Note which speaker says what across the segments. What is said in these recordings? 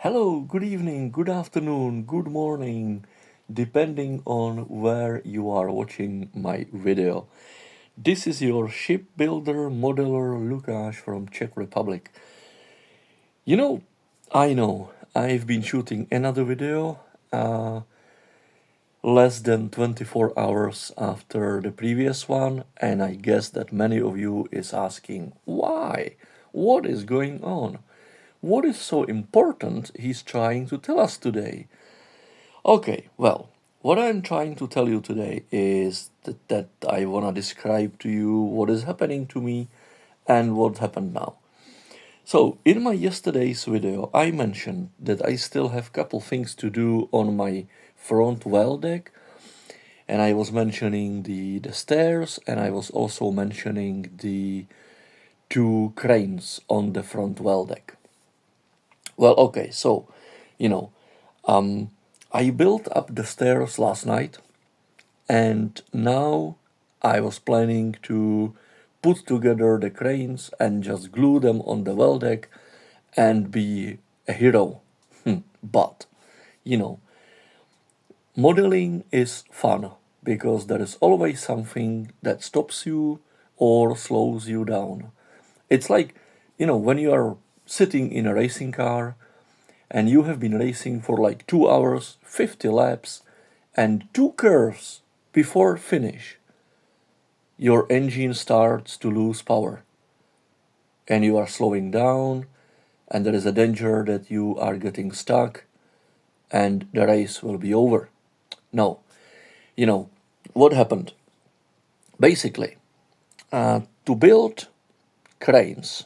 Speaker 1: Hello, good evening, good afternoon, good morning, depending on where you are watching my video. This is your shipbuilder modeler Lukáš from Czech Republic. I know, I've been shooting another video less than 24 hours after the previous one, and I guess that many of you is asking, why? What is going on? What is so important he's trying to tell us today? Okay, well, what I'm trying to tell you today is that I want to describe to you what is happening to me and what happened now. So, in my yesterday's video, I mentioned that I still have couple things to do on my front well deck, and I was mentioning the stairs, and I was also mentioning the two cranes on the front well deck. Well, okay, so, you know, I built up the stairs last night, and now I was planning to put together the cranes and just glue them on the well deck and be a hero. But, modeling is fun because there is always something that stops you or slows you down. It's like, when you are sitting in a racing car and you have been racing for like 2 hours, 50 laps, and 2 curves before finish, your engine starts to lose power. And you are slowing down, and there is a danger that you are getting stuck, and the race will be over. No. What happened? Basically, to build cranes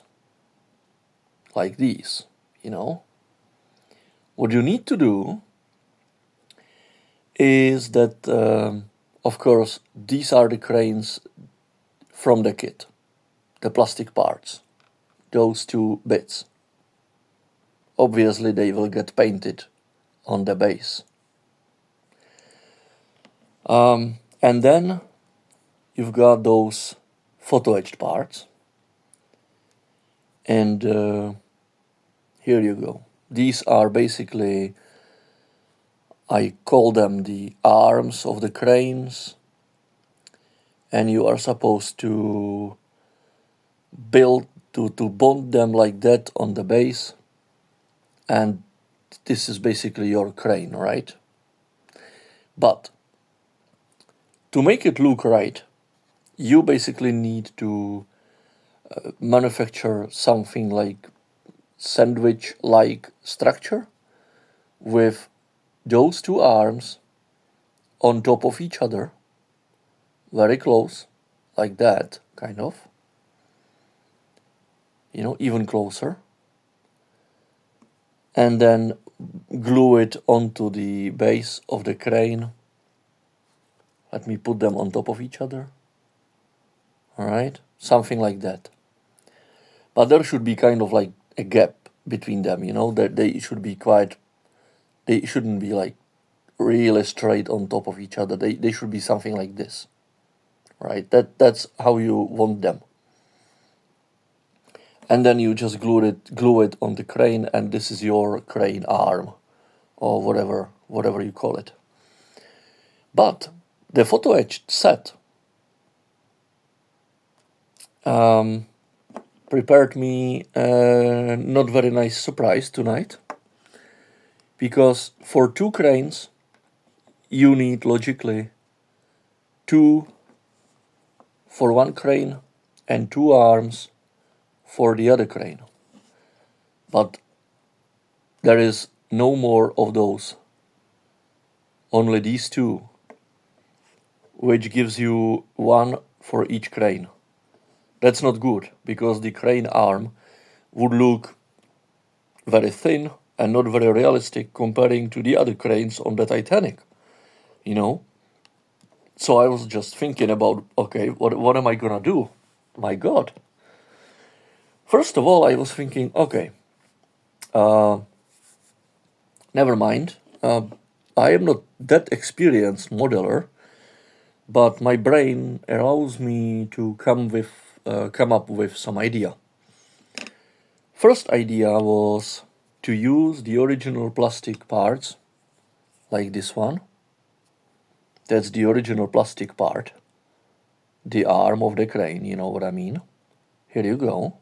Speaker 1: like these, what you need to do is that, of course, these are the cranes from the kit, the plastic parts, those two bits. Obviously, they will get painted on the base. And then you've got those photo-etched parts. And here you go. These are basically, I call them the arms of the cranes. And you are supposed to build, to bond them like that on the base. And this is basically your crane, right? But to make it look right, you basically need to manufacture something like sandwich-like structure with those two arms on top of each other, very close, like that, kind of, even closer, and then glue it onto the base of the crane. Let me put them on top of each other. All right, something like that. But there should be kind of like a gap between them, that they shouldn't be like really straight on top of each other. They should be something like this, right? That's how you want them. And then you just glue it on the crane, and this is your crane arm, or whatever you call it. But the photo etched set prepared me a not very nice surprise tonight, because for two cranes you need logically 2 for one crane and 2 arms for the other crane. But there is no more of those, only these 2, which gives you 1 for each crane. That's not good, because the crane arm would look very thin and not very realistic comparing to the other cranes on the Titanic, So I was just thinking about, okay, what am I gonna do? My God. First of all, I was thinking, okay, never mind. I am not that experienced modeler, but my brain allows me to come up with some idea. First idea was, to use the original plastic parts, like this one. That's the original plastic part, the arm of the crane, you know what I mean. Here you go.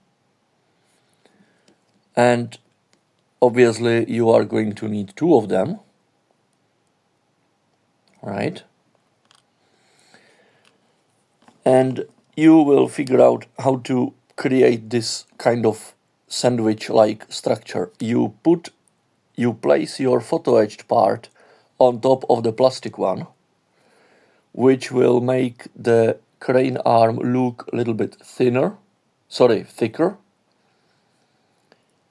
Speaker 1: And obviously you are going to need two of them, right? And you will figure out how to create this kind of sandwich-like structure. You place your photo-etched part on top of the plastic one, which will make the crane arm look a little bit thicker.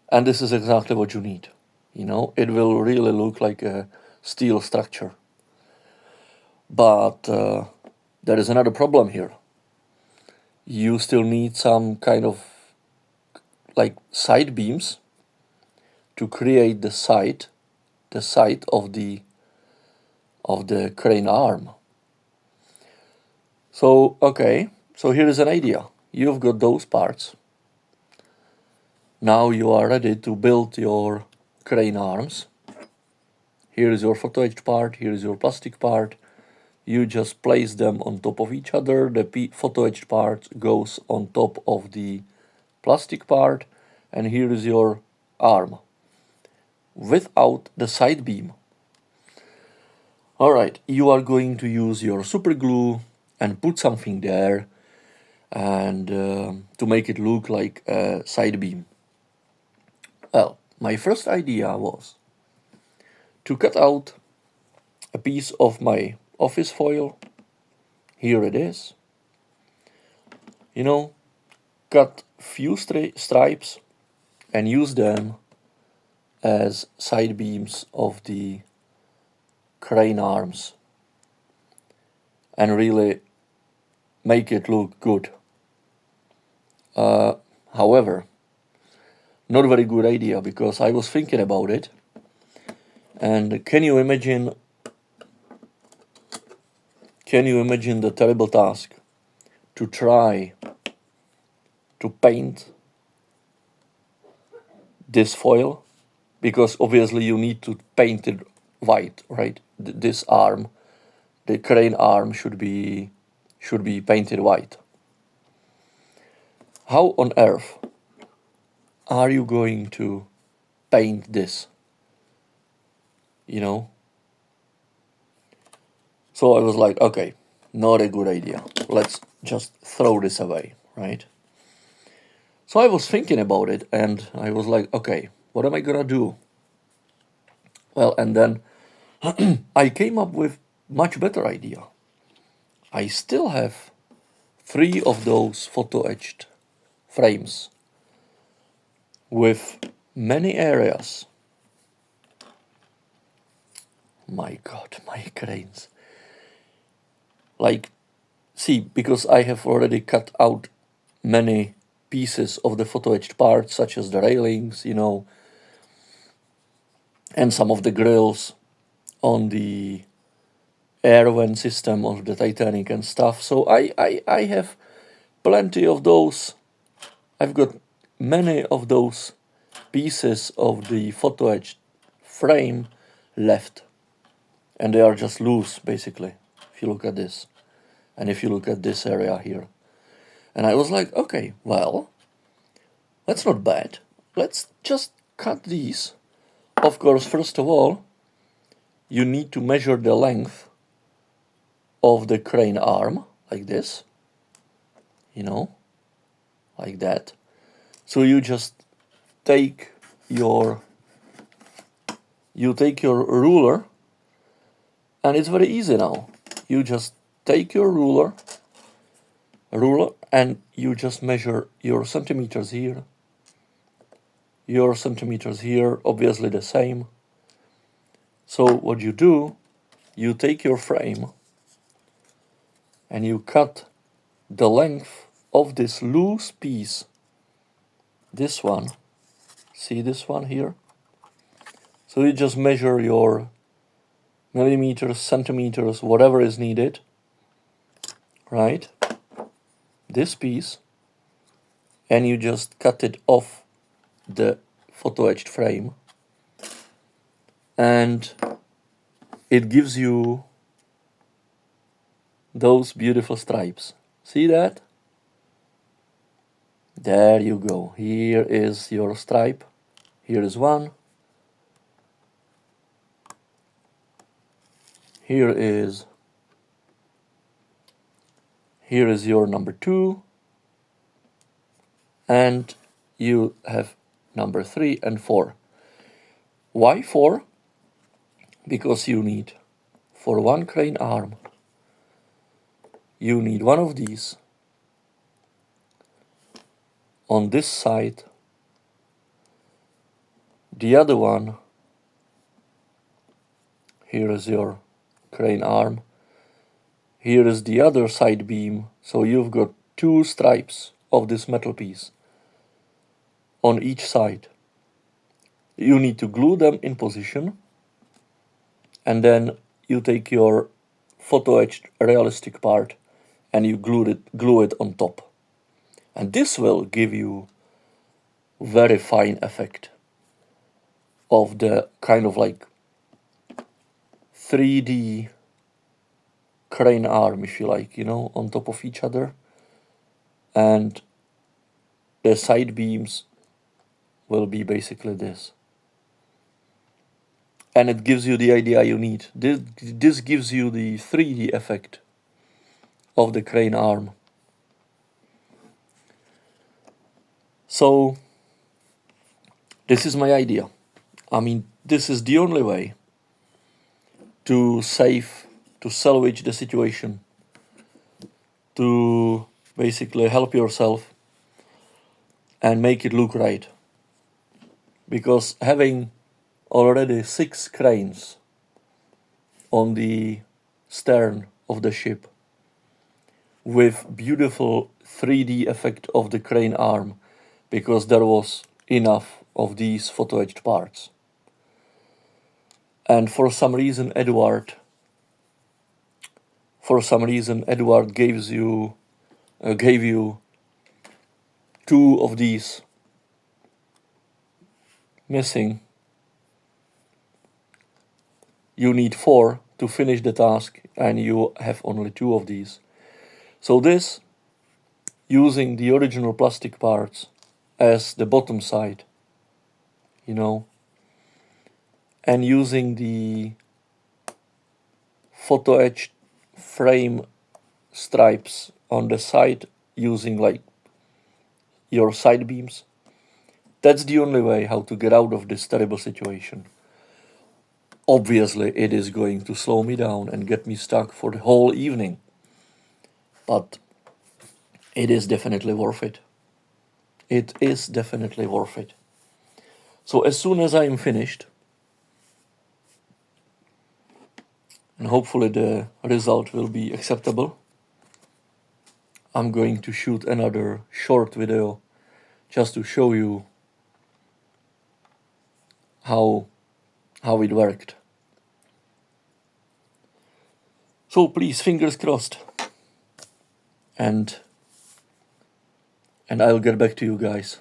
Speaker 1: And this is exactly what you need. You know, it will really look like a steel structure. But there is another problem here. You still need some kind of like side beams to create the side of the crane arm. So okay, so here is an idea. You've got those parts. Now you are ready to build your crane arms. Here is your photo etched part, here is your plastic part. You just place them on top of each other. The photo etched part goes on top of the plastic part, and here is your arm without the side beam. Alright, you are going to use your super glue and put something there and to make it look like a side beam. Well, my first idea was to cut out a piece of my office foil. Here it is. You know, cut few stripes and use them as side beams of the crane arms and really make it look good. However, not a very good idea, because I was thinking about it, and can you imagine the terrible task to try to paint this foil? Because obviously you need to paint it white, right? This arm, the crane arm, should be painted white. How on earth are you going to paint this? You know? So I was like, okay, not a good idea. Let's just throw this away, right? So I was thinking about it, and I was like, okay, what am I gonna do? Well, and then I came up with much better idea. I still have 3 of those photo etched frames with many areas. My God, my cranes. Like, see, because I have already cut out many pieces of the photo etched parts, such as the railings, you know, and some of the grills on the air vent system of the Titanic and stuff. So I have plenty of those. I've got many of those pieces of the photo etched frame left, and they are just loose, basically, if you look at this, and if you look at this area here. And I was like, okay, well, that's not bad. Let's just cut these. Of course, first of all, you need to measure the length of the crane arm, like this, you know, like that. So you just take your ruler, and it's very easy now. You just take your ruler, and you just measure your centimeters here, your centimeters here, obviously the same. So what you do, you take your frame and you cut the length of this loose piece, this one. See this one here? So you just measure your millimeters, centimeters, whatever is needed, right? This piece, and you just cut it off the photo etched frame and it gives you those beautiful stripes. See that? There you go. Here is your stripe. Here is one. Here is your number 2. And you have number 3 and 4. Why 4? Because you need, for one crane arm, you need one of these on this side, the other one, here is your crane arm, here is the other side beam, so you've got 2 stripes of this metal piece on each side. You need to glue them in position, and then you take your photo-etched realistic part and you glue it on top. And this will give you very fine effect of the kind of like 3D crane arm, if you like, you know, on top of each other. And the side beams will be basically this. And it gives you the idea you need. This gives you the 3D effect of the crane arm. So this is my idea. I mean, this is the only way to salvage the situation, to basically help yourself and make it look right. Because having already 6 cranes on the stern of the ship with beautiful 3D effect of the crane arm, because there was enough of these photo-etched parts. And for some reason Edward gave you 2 of these missing. You need 4 to finish the task, and you have only 2 of these. So this, using the original plastic parts as the bottom side, you know, and using the photo-etched frame stripes on the side, using like your side beams, that's the only way how to get out of this terrible situation. Obviously, it is going to slow me down and get me stuck for the whole evening, but it is definitely worth it. It is definitely worth it. So as soon as I am finished, and hopefully the result will be acceptable, I'm going to shoot another short video just to show you how it worked. So please, fingers crossed, and I'll get back to you guys.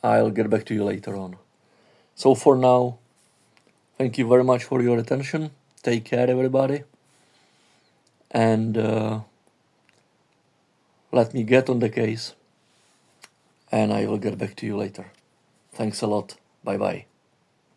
Speaker 1: I'll get back to you later on. So for now, thank you very much for your attention. Take care, everybody, and let me get on the case, and I will get back to you later. Thanks a lot. Bye bye.